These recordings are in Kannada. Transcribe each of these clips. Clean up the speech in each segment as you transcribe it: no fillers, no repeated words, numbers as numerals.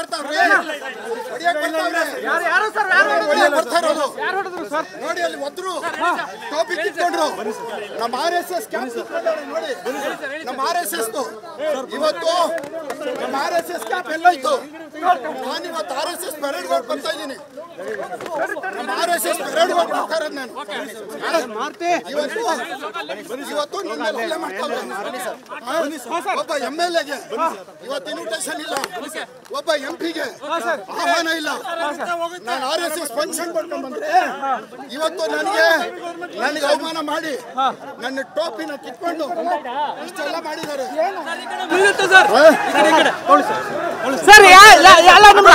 ಬರ್ತಾವ್ರಿ ನೋಡಿ ಅಲ್ಲಿ ಒದ್ರು ಟೋಪಿ ಕಿತ್ಕೊಂಡ್ರು ನಮ್ಮ RSS ಕ್ಯಾಂಪ್ ನೋಡಿ ನಮ್ಮ RSS ಇವತ್ತು ನಮ್ಮ RSS ಕ್ಯಾಂಪ್ ಎಲ್ಲೋಯ್ತು ನಾನು ಇವತ್ತು RSS ಪರೇಡ್ ಗೆ ಬರ್ತಾ ಇದ್ದೀನಿ ನಮ್ಮ RSS ಪರೇಡ್ ಗೆ ಬರ್ತಾ ಇರೋದು ನಾನು ಇವತ್ತು ನನ್ನೆಲ್ಲ ಮಾಡ್ತಾರೆ ಒಬ್ಬ MLA ಗೆ ಇವತ್ತು ಇನ್ವಿಟೇಷನ್ ಇಲ್ಲ ಒಬ್ಬ MP ಗೆ ಆಹ್ವಾನ ಇಲ್ಲ ನಾನು RSS ಫಂಕ್ಷನ್ ಮಾಡ್ಕೊಂಡು ಬಂದ್ರೆ ಇವತ್ತು ನನಗೆ ಅವಮಾನ ಮಾಡಿ ನನ್ನ ಟೋಪಿನ ಕಿತ್ಕೊಂಡು ಇಷ್ಟೆಲ್ಲ ಮಾಡಿದ್ದಾರೆ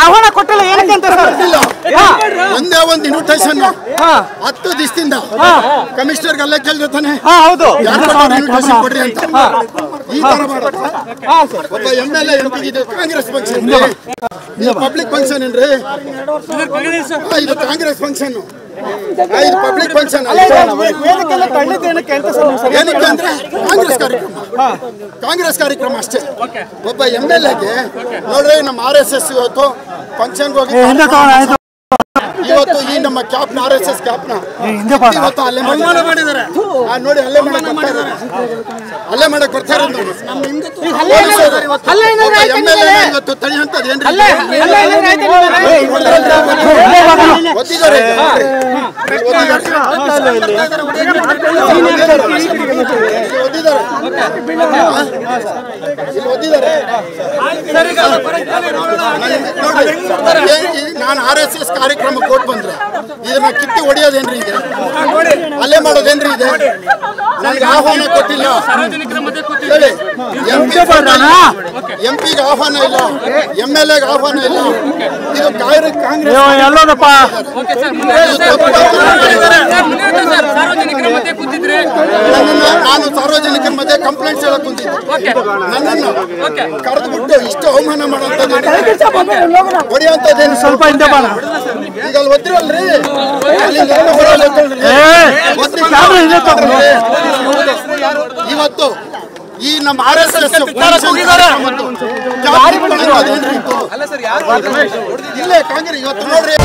ಆಹ್ವಾನ ಕೊಟ್ಟಿಲ್ಲ ಏನಕ್ಕೆ ಅಂತ ಒಂದೇ ಒಂದು ಇನ್ವಿಟೇಷನ್ 10 ದಿವಸದಿಂದ ಕಮಿಷನರ್ಗೆ ಅಲ್ಲೇ ಕೇಳಿರ್ತಾನೆ ಇನ್ವಿಟೇಷನ್ ಕೊಡ್ರಿ ಅಂತ ಈ ತರ ಮಾಡೋದು ಒಬ್ಬ MLA MP ಇದು ಕಾಂಗ್ರೆಸ್ ಫಂಕ್ಷನ್ ಇದು ಪಬ್ಲಿಕ್ ಫಂಕ್ಷನ್ ಏನ್ರಿ ಇದು ಕಾಂಗ್ರೆಸ್ ಫಂಕ್ಷನ್ ಇದು ಪಬ್ಲಿಕ್ ಫಂಕ್ಷನ್ ಏನಕ್ಕೆ ಅಂದ್ರೆ ಕಾಂಗ್ರೆಸ್ ಕಾರ್ಯಕ್ರಮ ಅಷ್ಟೇ ಒಬ್ಬ MLA ಗೆ ನೋಡ್ರಿ ನಮ್ಮ RSS ಇವತ್ತು ಫಂಕ್ಷನ್ ಹೋಗಿ ಇವತ್ತು ಈ ನಮ್ಮ ಕ್ಯಾಪ್ನ RSS ಕ್ಯಾಪ್ನ ಇವತ್ತು ಅಲ್ಲೇ ಮಾಡಿದ್ದಾರೆ ನೋಡಿ ಅಲ್ಲೇ ಮಾಡಕ್ ಬರ್ತಾ ಇರೋದು MLA ಇವತ್ತು ತಡೆಯಂತದ್ದು ಏನ್ರಿ ಒತ್ತಿದ್ದಾರೆ ನಾನು RSS ಕಾರ್ಯಕ್ರಮ ಕೊಟ್ಟು ಬಂದ್ರೆ ಇದನ್ನ ಕಿತ್ತಿ ಹೊಡೆಯೋದೇನ್ರಿ ಇದೆ ಅಲ್ಲೇ ಮಾಡೋದೇನ್ರಿ ಇದೆ ನನಗೆ ಆಹ್ವಾನ ಕೊಟ್ಟಿಲ್ಲ MP ಗೆ ಆಹ್ವಾನ ಇಲ್ಲ MLA ಗೆ ಆಹ್ವಾನ ಇಲ್ಲ ಇದು ಕಾಂಗ್ರೆಸ್ ನಾನು ಸಾರ್ವಜನಿಕರ ಮಧ್ಯೆ ಕಂಪ್ಲೇಂಟ್ಸ್ ಹೇಳಕ್ ಕುಂತಿದ್ದೆ ನನ್ನನ್ನು ಕರೆದ್ಬಿಟ್ಟು ಇಷ್ಟು ಅವಮಾನ ಮಾಡೋಂಥದ್ದು ಹೊಡೆಯುವಂಥದ್ದೇನು ಸ್ವಲ್ಪ ಹಿಂದೆ ಈಗ ಅಲ್ಲಿ ಒತ್ತಿರಲ್ರಿ ಇವತ್ತು ಈ ನಮ್ಮ RSS ಇಲ್ಲೇ ಕಾಂಗ್ರೆಸ್ ಇವತ್ತು ನೋಡ್ರಿ